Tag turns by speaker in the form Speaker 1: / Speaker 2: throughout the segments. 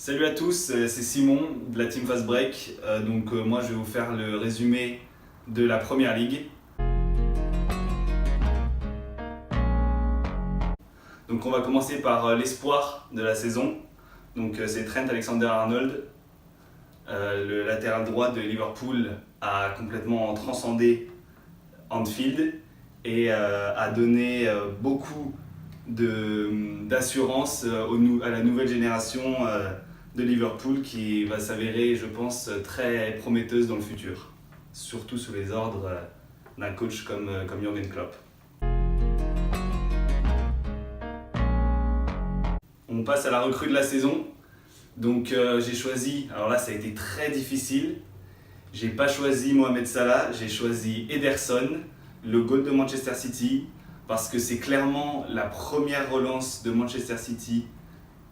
Speaker 1: Salut à tous, c'est Simon de la Team Fast Break. Moi je vais vous faire le résumé de la Première Ligue. Donc on va commencer par l'espoir de la saison. C'est Trent Alexander-Arnold. Le latéral droit de Liverpool a complètement transcendé Anfield et a donné beaucoup d'assurance à la nouvelle génération de Liverpool qui va s'avérer, je pense, très prometteuse dans le futur, surtout sous les ordres d'un coach comme Jürgen Klopp. On passe à la recrue de la saison. J'ai choisi, alors là ça a été très difficile, j'ai pas choisi Mohamed Salah, j'ai choisi Ederson, le goal de Manchester City, parce que c'est clairement la première relance de Manchester City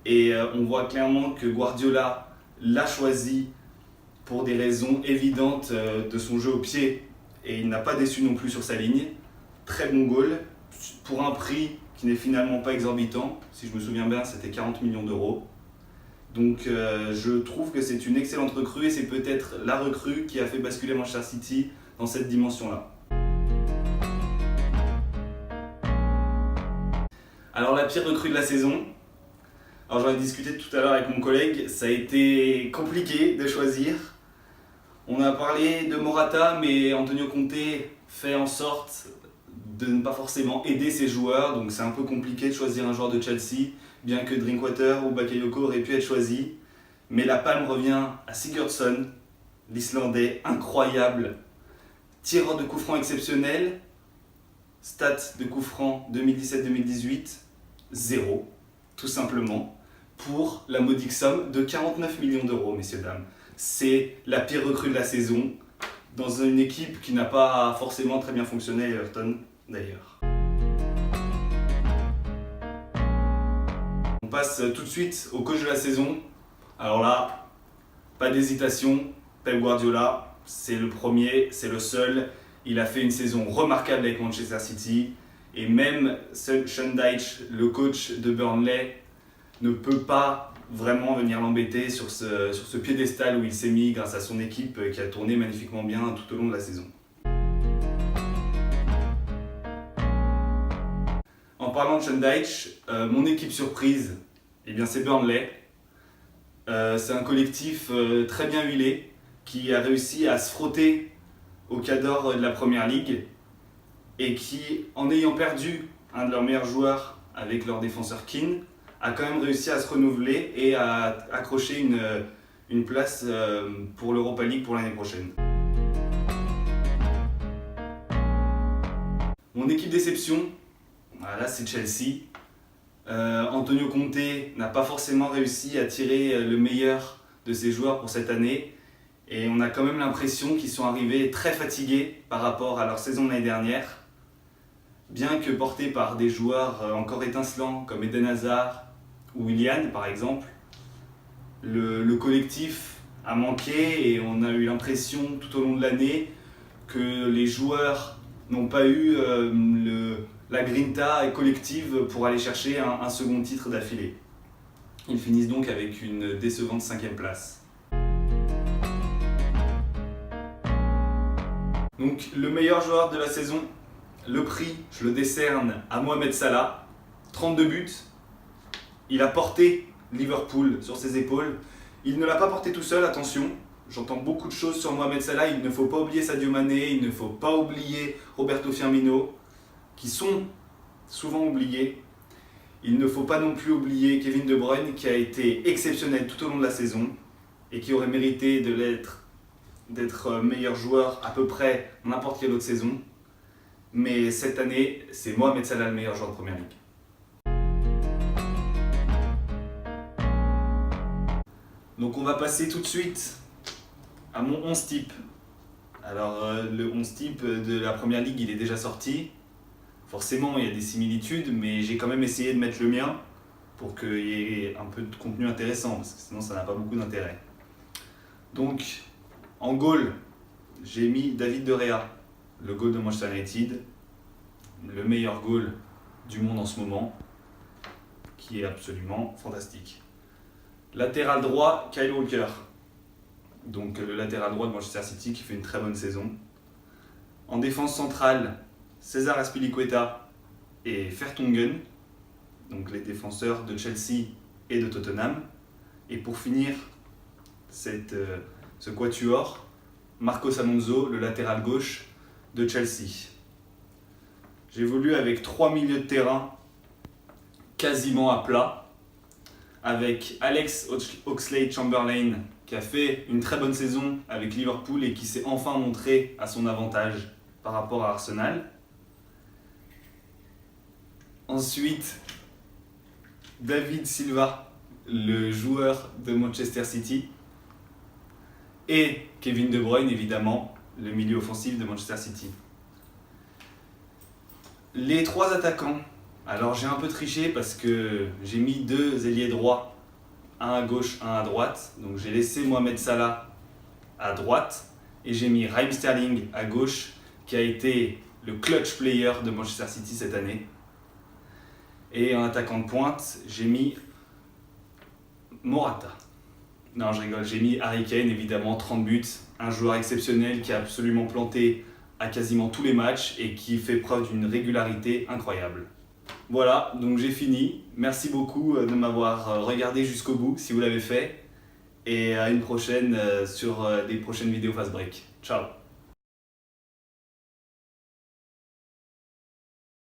Speaker 1: et on voit clairement que Guardiola l'a choisi pour des raisons évidentes de son jeu au pied et il n'a pas déçu non plus sur sa ligne. Très bon goal pour un prix qui n'est finalement pas exorbitant, si je me souviens bien c'était 40 millions d'euros. Je trouve que c'est une excellente recrue et c'est peut-être la recrue qui a fait basculer Manchester City dans cette dimension-là. Alors la pire recrue de la saison, alors j'en ai discuté tout à l'heure avec mon collègue, ça a été compliqué de choisir. On a parlé de Morata, mais Antonio Conte fait en sorte de ne pas forcément aider ses joueurs, donc c'est un peu compliqué de choisir un joueur de Chelsea, bien que Drinkwater ou Bakayoko auraient pu être choisis. Mais la palme revient à Sigurdsson, l'Islandais incroyable, tireur de coup franc exceptionnel, stats de coup franc 2017-2018, 0, tout simplement, pour la modique somme de 49 millions d'euros, messieurs, dames. C'est la pire recrue de la saison, dans une équipe qui n'a pas forcément très bien fonctionné, Everton d'ailleurs. On passe tout de suite au coach de la saison. Alors là, pas d'hésitation, Pep Guardiola, c'est le premier, c'est le seul. Il a fait une saison remarquable avec Manchester City et même Sean Dyche, le coach de Burnley, ne peut pas vraiment venir l'embêter sur ce piédestal où il s'est mis grâce à son équipe qui a tourné magnifiquement bien tout au long de la saison. En parlant de Sean Dyche, mon équipe surprise, c'est Burnley. C'est un collectif très bien huilé qui a réussi à se frotter au cadre de la Première Ligue et qui, en ayant perdu un de leurs meilleurs joueurs avec leur défenseur Keane, a quand même réussi à se renouveler et à accrocher une place pour l'Europa League pour l'année prochaine. Mon équipe déception, voilà, c'est Chelsea. Antonio Conte n'a pas forcément réussi à tirer le meilleur de ses joueurs pour cette année et on a quand même l'impression qu'ils sont arrivés très fatigués par rapport à leur saison de l'année dernière. Bien que portés par des joueurs encore étincelants comme Eden Hazard ou Willian par exemple, le collectif a manqué et on a eu l'impression tout au long de l'année que les joueurs n'ont pas eu la grinta collective pour aller chercher un second titre d'affilée. Ils finissent donc avec une décevante 5e place. Donc le meilleur joueur de la saison, le prix, je le décerne à Mohamed Salah, 32 buts. Il a porté Liverpool sur ses épaules. Il ne l'a pas porté tout seul, attention. J'entends beaucoup de choses sur Mohamed Salah. Il ne faut pas oublier Sadio Mané, il ne faut pas oublier Roberto Firmino, qui sont souvent oubliés. Il ne faut pas non plus oublier Kevin De Bruyne, qui a été exceptionnel tout au long de la saison et qui aurait mérité d'être meilleur joueur à peu près n'importe quelle autre saison. Mais cette année, c'est Mohamed Salah le meilleur joueur de Première Ligue. Donc on va passer tout de suite à mon 11 type. Alors le 11 type de la Première Ligue, il est déjà sorti. Forcément, il y a des similitudes, mais j'ai quand même essayé de mettre le mien pour qu'il y ait un peu de contenu intéressant, parce que sinon ça n'a pas beaucoup d'intérêt. Donc, en goal, j'ai mis David De Gea, le goal de Manchester United, le meilleur goal du monde en ce moment, qui est absolument fantastique. Latéral droit, Kyle Walker. Donc le latéral droit de Manchester City qui fait une très bonne saison. En défense centrale, César Azpilicueta et Vertonghen, donc les défenseurs de Chelsea et de Tottenham. Et pour finir ce quatuor, Marcos Alonso, le latéral gauche de Chelsea. J'évolue avec 3 milieux de terrain quasiment à plat, avec Alex Oxlade-Chamberlain qui a fait une très bonne saison avec Liverpool et qui s'est enfin montré à son avantage par rapport à Arsenal. Ensuite, David Silva, le joueur de Manchester City, et Kevin De Bruyne, évidemment, le milieu offensif de Manchester City. Les 3 attaquants, alors j'ai un peu triché parce que j'ai mis 2 ailiers droits, un à gauche, un à droite. Donc j'ai laissé Mohamed Salah à droite et j'ai mis Raheem Sterling à gauche, qui a été le clutch player de Manchester City cette année. Et en attaquant de pointe, j'ai mis Morata. Non, je rigole, j'ai mis Harry Kane, évidemment, 30 buts, un joueur exceptionnel qui a absolument planté à quasiment tous les matchs et qui fait preuve d'une régularité incroyable. Voilà, donc j'ai fini. Merci beaucoup de m'avoir regardé jusqu'au bout, si vous l'avez fait. Et à une prochaine sur des prochaines vidéos Fast Break. Ciao.